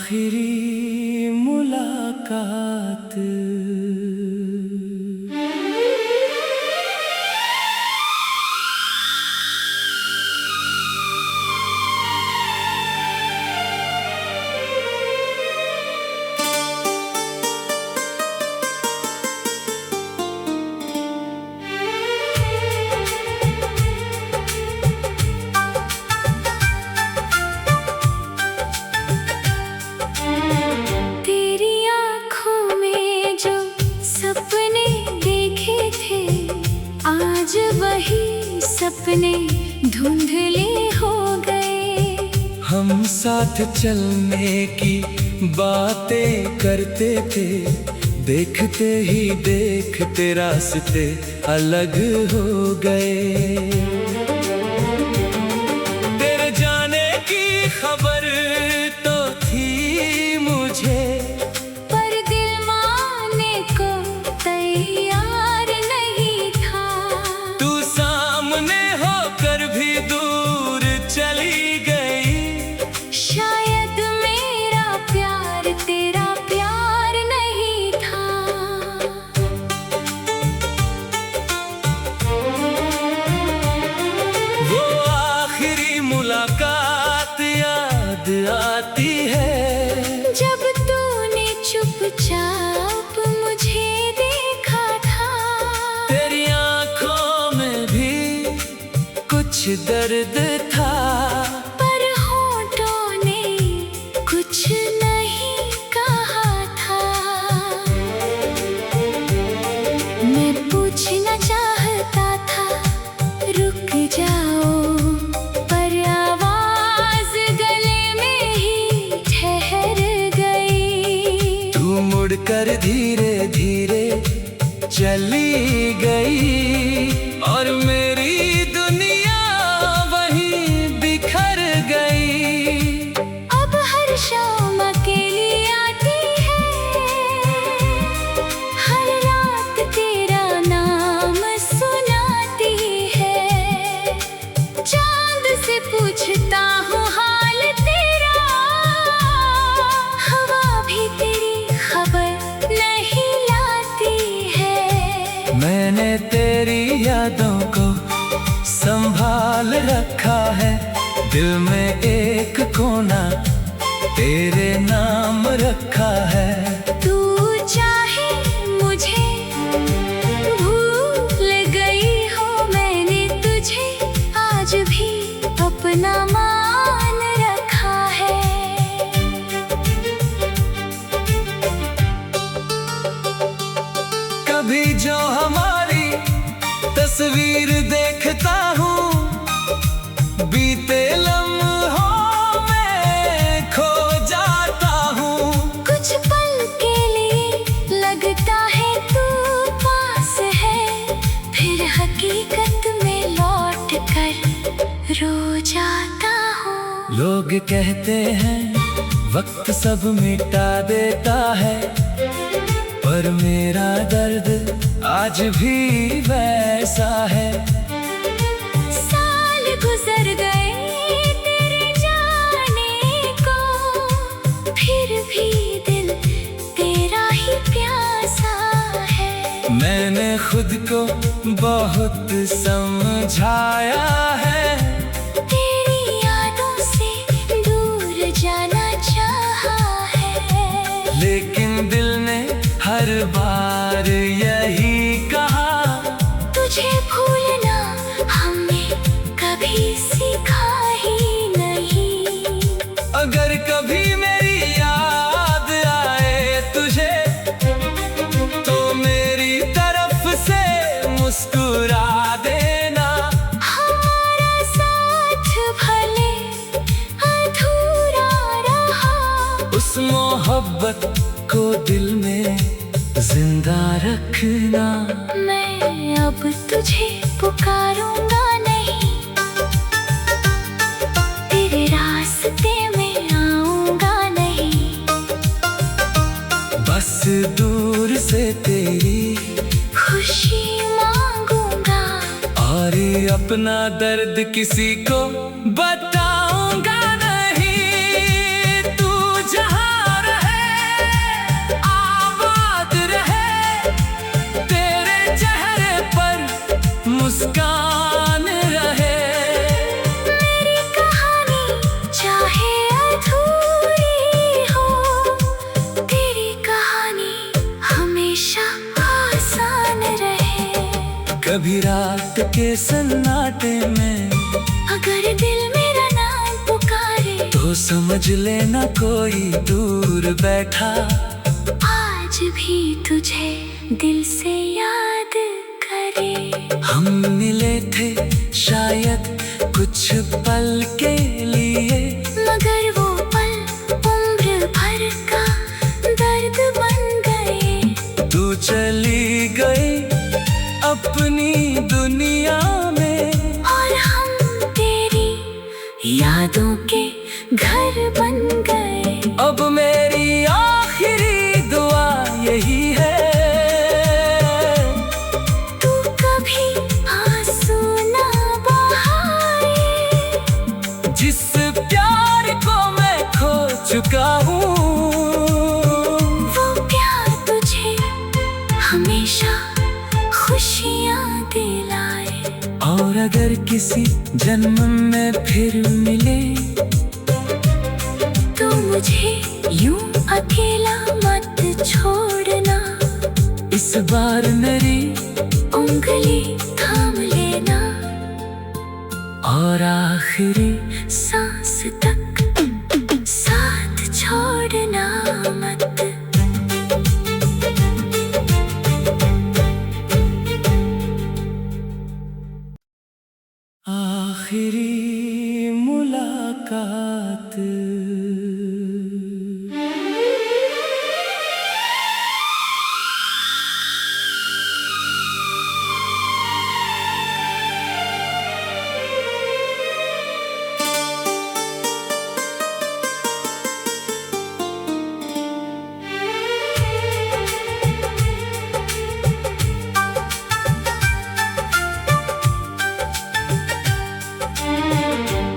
आखिरी मुलाकात। आज वही सपने धुंधले हो गए। हम साथ चलने की बातें करते थे, देखते ही देखते रास्ते अलग हो गए। तेरे जाने की खबर तो थी मुझे, पर दिल मानने को तैयार नहीं था। तू सामने होकर भी दूर चली गई। शायद मेरा प्यार तेरा प्यार नहीं था। वो आखिरी मुलाकात याद आती है, जब तूने चुपचाप मुझे देखा था। तेरी आंखों में भी कुछ दर्द था, पर होठों ने कुछ नहीं कहा था। मैं पूछना चाहता था रुक जाओ, पर आवाज गले में ही ठहर गई। तू मुड़कर धीरे धीरे चली गई, और मेरी दुनिया वहीं बिखर गई। अब हर शाम अकेली आती है, हर रात तेरा नाम सुनाती है। चांद से पूछता हूँ हाल तेरा, हवा भी तेरी खबर नहीं लाती है। मैंने तेरी यादों को संभाल रखा है, दिल में एक कोना तेरे नाम रखा है। तू चाहे मुझे भूल गई हो, मैंने तुझे आज भी अपना मान रखा है। कभी जो हमारी तस्वीर देखता हूँ, बीते लम्हों में खो जाता हूँ। कुछ पल के लिए लगता है तू पास है, फिर हकीकत में लौट कर रो जाता हूँ। लोग कहते हैं वक्त सब मिटा देता है, पर मेरा दर्द आज भी वैसा है। साल गुजर गए तेरे जाने को, फिर भी दिल तेरा ही प्यासा है। मैंने खुद को बहुत समझाया है, तेरी यादों से दूर जाना चाहा है। लेकिन दिल ने हर बार यही कहा, तुझे भूलना हमने कभी सीखा ही नहीं। अगर कभी मेरी याद आए तुझे, तो मेरी तरफ से मुस्कुरा देना। हमारा साथ भले अधूरा रहा, उस मोहब्बत को दिल में जिंदा रखना। मैं अब तुझे पुकारूंगा नहीं, तेरे रास्ते में आऊंगा नहीं। बस दूर से तेरी खुशी मांगूंगा, और अपना दर्द किसी को बताऊंगा नहीं। तू जहाँ कभी रात के सन्नाटे में अगर दिल मेरा नाम पुकारे तो समझ लेना कोई दूर बैठा आज भी तुझे दिल से याद करे। हम मिले थे शायद कुछ पल के लिए, मगर वो पल उम्र भर का दर्द बन गए। तू चली गई अपनी दुनिया में और हम तेरी यादों के घर बन गए। अब मेरी आखिरी दुआ यही है, तू कभी आंसू ना बहाए। जिस प्यार को मैं खो चुका हूँ, वो प्यार तुझे हमेशा खुशियाँ दिलाए। और अगर किसी जन्म में फिर मिले तो मुझे यूं अकेला मत छोड़ना। इस बार मेरी उंगली थाम लेना और आखिरी सांस तक साथ छोड़ना मत। आखिरी मुलाकात।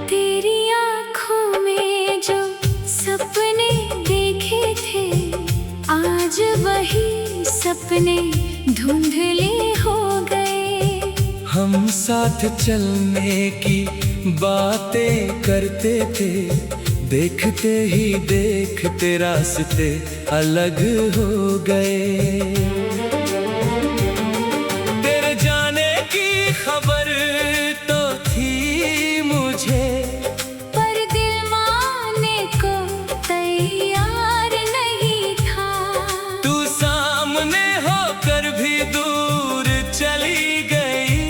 तेरी आँखों में जो सपने देखे थे, आज वही सपने धुंधले हो गए। हम साथ चलने की बातें करते थे, देखते ही देखते रास्ते अलग हो गए। तेरे जाने की खबर तो थी मुझे, पर दिल मानने को तैयार नहीं था। तू सामने होकर भी दूर चली गई।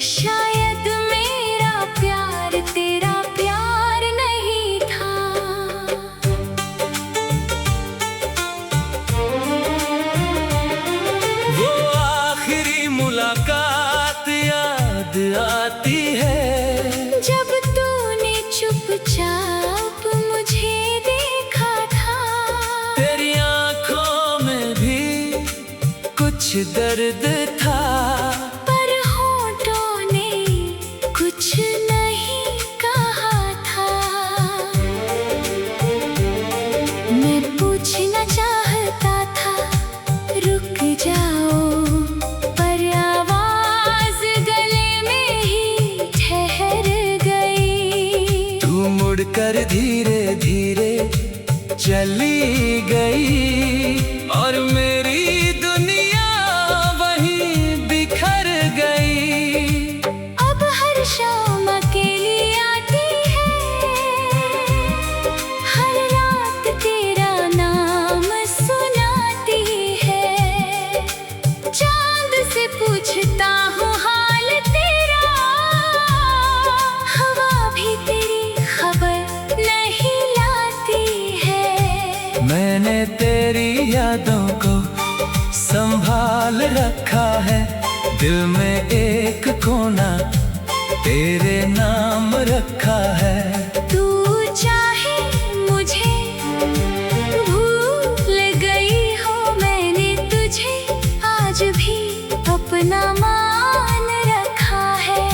शायद मेरा प्यार तेरा प्यार नहीं था। वो आखिरी मुलाकात याद आती है, जब तूने चुपचाप मुझे देखा था। तेरी आंखों में भी कुछ दर्द था, पर होठों ने कुछ नहीं कहा था। मैं पूछना चाहता था रुक जाओ, पर आवाज गले में ही ठहर गई। तू मुड़कर धीरे धीरे चली गई और मेरी दुनिया वहीं बिखर गई। अब हर शाम अकेली आती है, हर रात तेरा नाम सुनाती है। चांद से पूछता हूँ हाल तेरा, हवा भी तेरी खबर नहीं लाती है। मैंने तेरी यादों को संभाल रखा है, दिल में एक कोना तेरे नाम रखा है। तू चाहे मुझे भूल गई हो, मैंने तुझे आज भी अपना मान रखा है।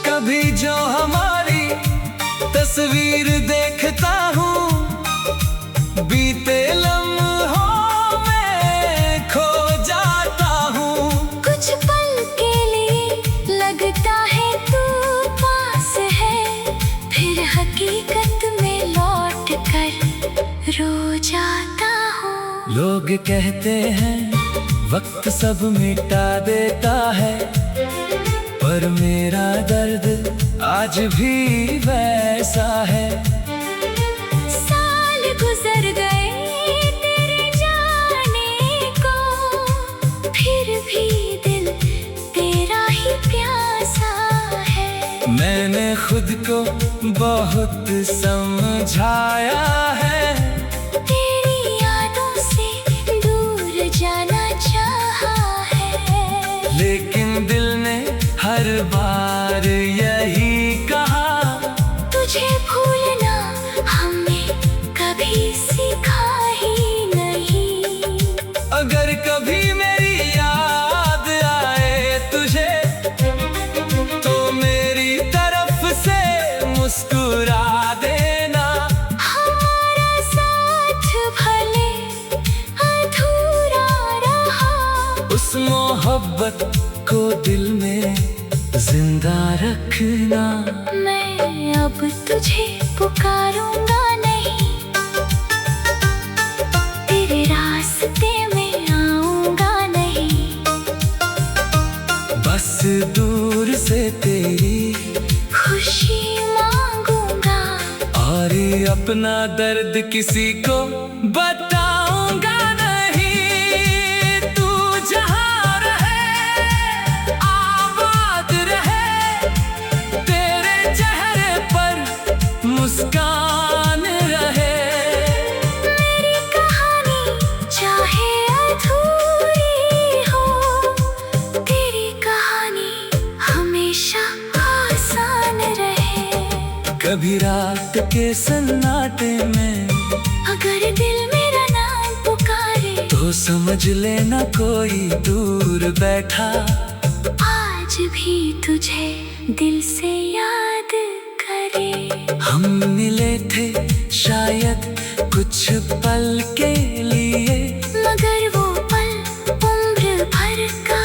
कभी जो हमारी तस्वीर देखता हूँ, बीते लम्हों में खो जाता हूँ। कुछ पल के लिए लगता है तू पास है, फिर हकीकत में लौट कर रो जाता हूँ। लोग कहते हैं वक्त सब मिटा देता है, पर मेरा दर्द आज भी वैसा है। साल गुजर गए तेरे जाने को, फिर भी दिल तेरा ही प्यासा है। मैंने खुद को बहुत समझाया है, जाना चाहा है। लेकिन दिल ने हर बार यही कहा, तुझे भूलना हमने कभी सीखा ही नहीं। अगर कभी मेरी याद आए तुझे, तो मेरी तरफ से मुस्कुरा देना। हमारा साथ भले उस मोहब्बत को दिल में जिंदा रखना। मैं अब तुझे पुकारूंगा नहीं, तेरे रास्ते में आऊंगा नहीं। बस दूर से तेरी खुशी मांगूंगा, और अपना दर्द किसी को बताऊंगा नहीं। जहाँ रहे आबाद रहे, तेरे चेहरे पर मुस्कान रहे। मेरी कहानी चाहे अधूरी हो, तेरी कहानी हमेशा आसान रहे। कभी रात के सन्नाटे में अगर दिल मेरा नाम पुकारे, तो समझ लेना कोई दूर बैठा आज भी तुझे दिल से याद करे। हम मिले थे शायद कुछ पल के लिए, मगर वो पल उम्र भर का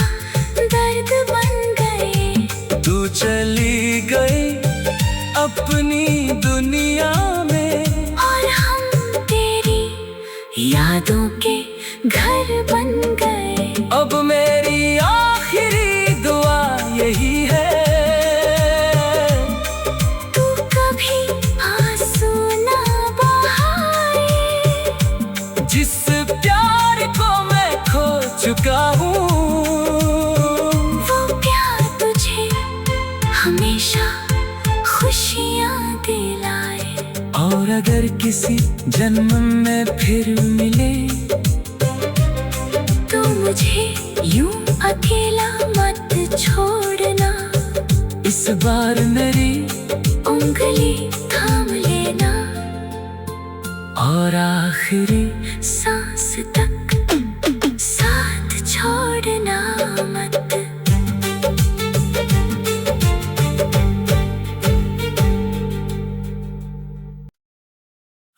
दर्द बन गए। तू चली गई अपनी दुनिया में, और हम तेरी यादों के घर बन गए। अब मेरी आखिरी दुआ यही है, तू कभी आंसू ना बहाए। जिस प्यार को मैं खो चुका हूँ, वो प्यार तुझे हमेशा खुशियाँ दिलाए। और अगर किसी जन्म में फिर मिले, तो मुझे यूं अकेला मत छोड़ना। इस बार मेरी उंगली थाम लेना, और आखिरी सांस तक साथ छोड़ना मत।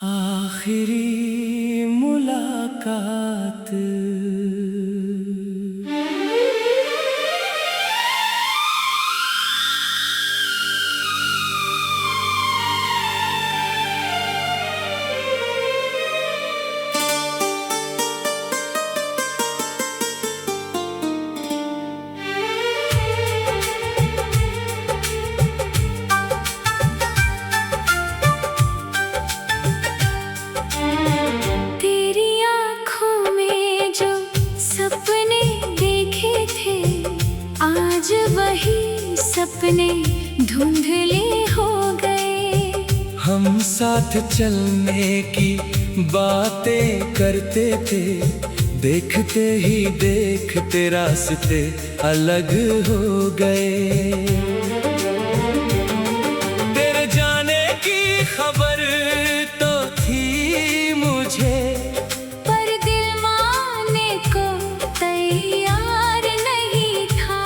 आखिरी मुलाकात। सपने धुंधले हो गए। हम साथ चलने की बातें करते थे, देखते ही देखते रास्ते अलग हो गए। तेरे जाने की खबर तो थी मुझे, पर दिल मानने को तैयार नहीं था।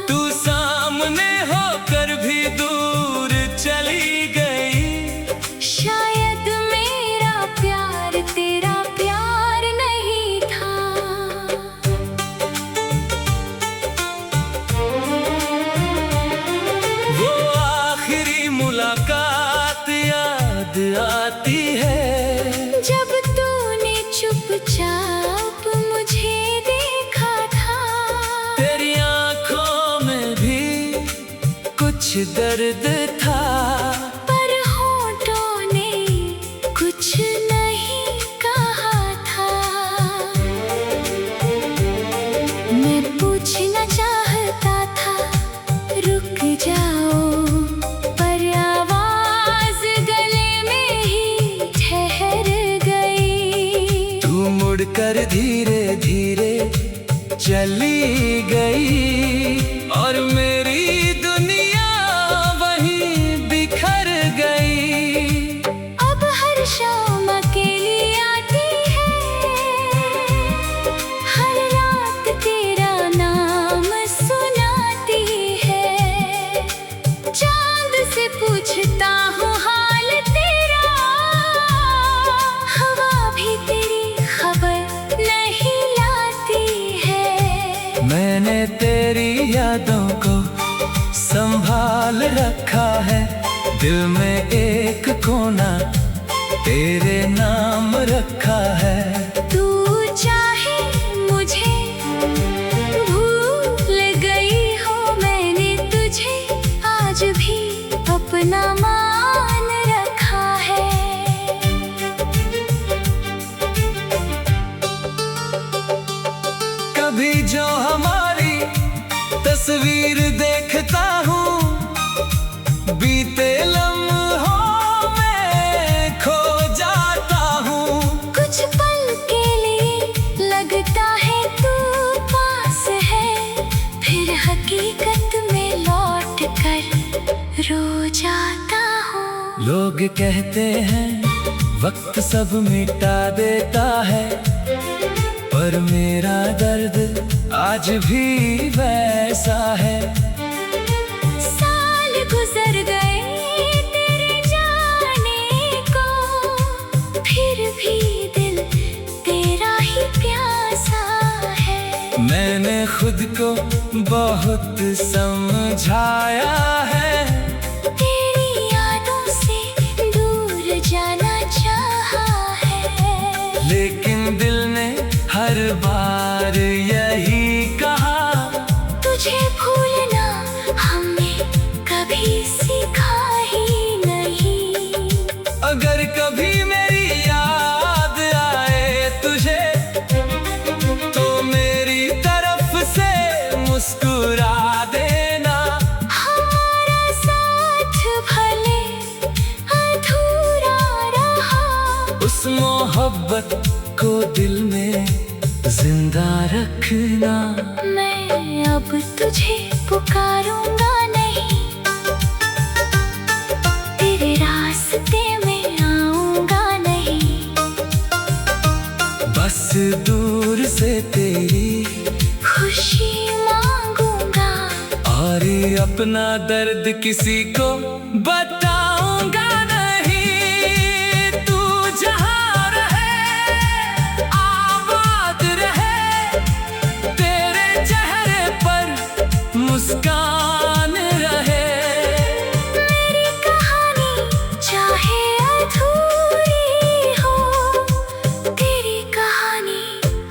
तू सामने होकर भी दूर चली गई। शायद मेरा प्यार तेरा प्यार नहीं था। कुछ दर्द था, पर होठों ने कुछ नहीं कहा था। मैं पूछना चाहता था रुक जाओ, पर आवाज गले में ही ठहर गई। तू मुड़कर धीरे धीरे चली गई और मेरी दुनिया वहीं बिखर गई। अब हर शाम अकेली आती है, हर रात तेरा नाम सुनाती है। चांद से पूछता हूँ हाल तेरा, हवा भी तेरी खबर नहीं लाती है। मैंने तेरी यादों को संभाल रखा है, दिल में एक कोना तेरे नाम रखा है। तू चाहे मुझे भूल गई हो, मैंने तुझे आज भी अपना मान रखा है। कभी जो हमारी तस्वीर देखता हूँ, बीते लम्हों में खो जाता हूँ। कुछ पल के लिए लगता है तू पास है, फिर हकीकत में लौट कर रो जाता हूँ। लोग कहते हैं वक्त सब मिटा देता है, पर मेरा दर्द आज भी वैसा है। साल गुजर गए तेरे जाने को, फिर भी दिल तेरा ही प्यासा है। मैंने खुद को बहुत समझाया है, तेरी यादों से दूर जाना चाहा है। लेकिन दिल ने हर बार यही कहा, तुझे भूलना हमने कभी सीखा ही नहीं। अगर कभी मेरी याद आए तुझे, तो मेरी तरफ से मुस्कुरा देना। हमारा साथ भले अधूरा रहा, उस मोहब्बत को दिल में जिंदा रखना। मैं अब तुझे पुकारूंगा नहीं, तेरे रास्ते में आऊंगा नहीं। बस दूर से तेरी खुशी मांगूंगा, और अपना दर्द किसी को बताऊंगा नहीं। तू जहाँ रहे आबाद रहे, तेरे चेहरे पर मुस्कान रहे। मेरी कहानी चाहे अधूरी हो, तेरी कहानी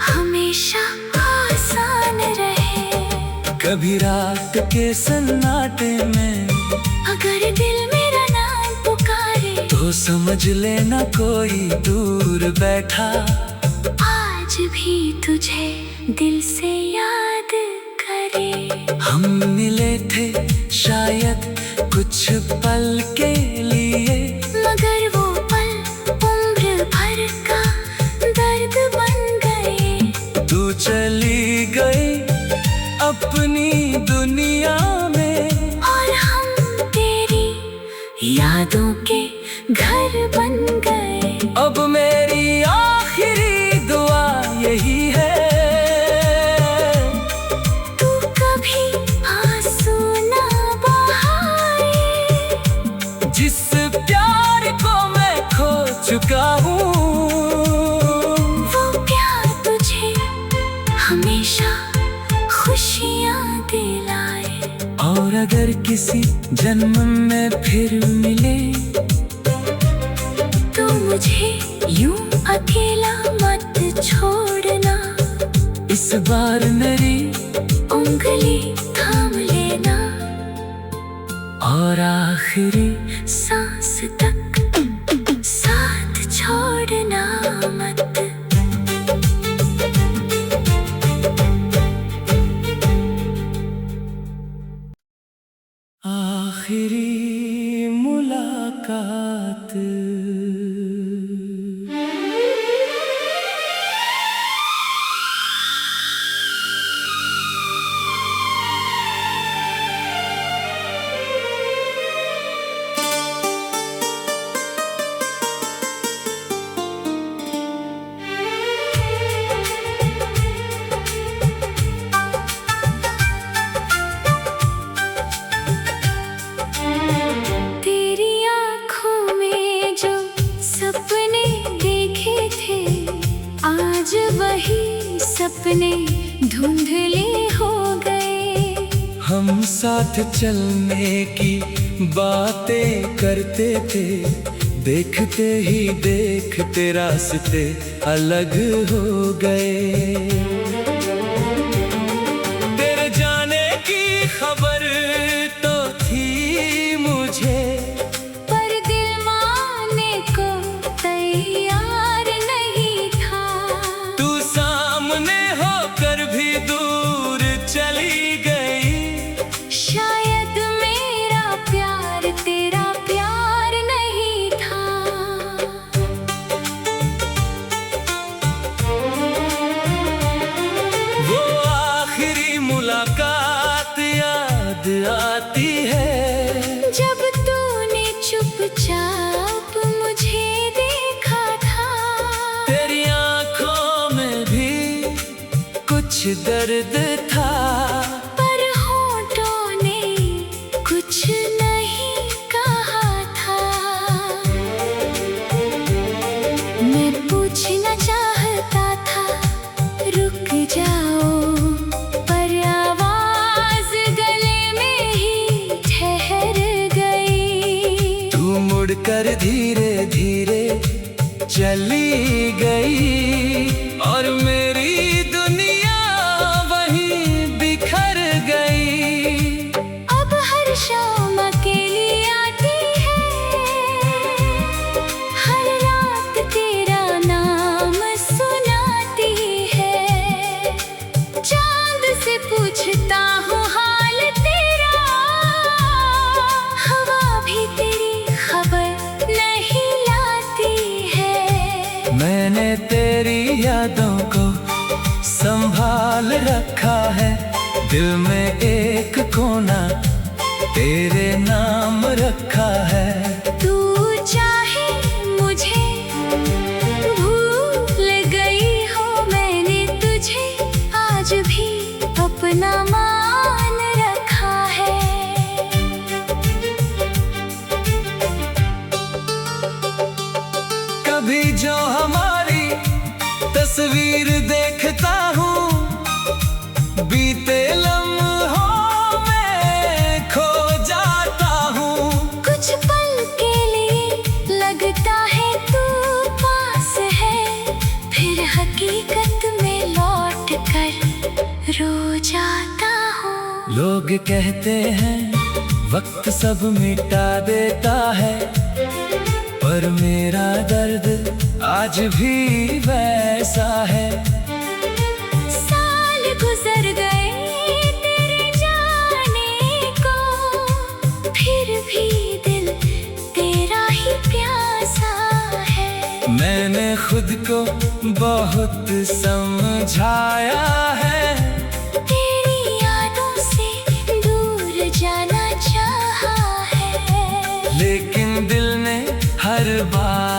हमेशा आसान रहे। कभी रात के सन्नाटे में अगर दिल मेरा नाम पुकारे, तो समझ लेना कोई दूर बैठा आज भी तुझे दिल से याद करे। हम मिले थे शायद कुछ पल के लिए, मगर वो पल उम्र भर का दर्द बन गए। तू चली गई अपनी दुनिया में, और हम तेरी यादों के घर बन गए। अब मेरी आखिरी दुआ यही है, तू कभी आंसू ना बहाए। जिस प्यार को मैं खो चुका हूँ, वो प्यार तुझे हमेशा खुशियाँ दिलाए। और अगर किसी जन्म में फिर मिले, तो मुझे यूं अकेला मत छोड़ना। इस बार मेरी उंगली थाम लेना। और आखिरी सांस तक साथ छोड़ना मत। आखिरी मुलाकात। सपने धुंधले हो गए। हम साथ चलने की बातें करते थे, देखते ही देखते रास्ते अलग हो गए। तेरे जाने की खबर तो थी मुझे, पर दिल मानने को तैयार नहीं था। तू सामने होकर भी दूर चली गई। शायद मेरा प्यार तेरा प्यार नहीं था। वो आखिरी मुलाकात याद आती है, जब तूने चुपचाप मुझे देखा था। तेरी आंखों में भी कुछ दर्द था, पर होठों ने कुछ नहीं कहा था। मैं पूछना चाहता था रुक जाओ, पर आवाज गले में ही ठहर गई। तू मुड़कर धीरे धीरे चली गई, और मेरी दुनिया वहीं बिखर गई। अब हर शाम अकेली आती है, हर रात तेरा नाम सुनाती है। चांद से पूछता हूँ हाल तेरा, हवा भी तेरी खबर नहीं लाती है। मैंने तेरी यादों को संभाल रखा है, दिल में एक कोना तेरे नाम रखा है। तू चाहे मुझे भूल गई हो, मैंने तुझे आज भी अपना मान रखा है। कभी जो हमारी तस्वीर देखता हूँ, बीते लम्हों में खो जाता हूँ। कुछ पल के लिए लगता है तू पास है, फिर हकीकत में लौट कर रो जाता हूँ। लोग कहते हैं वक्त सब मिटा देता है, पर मेरा दर्द आज भी वैसा है। साल गुजर गए तेरे जाने को, फिर भी दिल तेरा ही प्यासा है। मैंने खुद को बहुत समझाया है, तेरी यादों से दूर जाना चाहा है। लेकिन दिल ने हर बार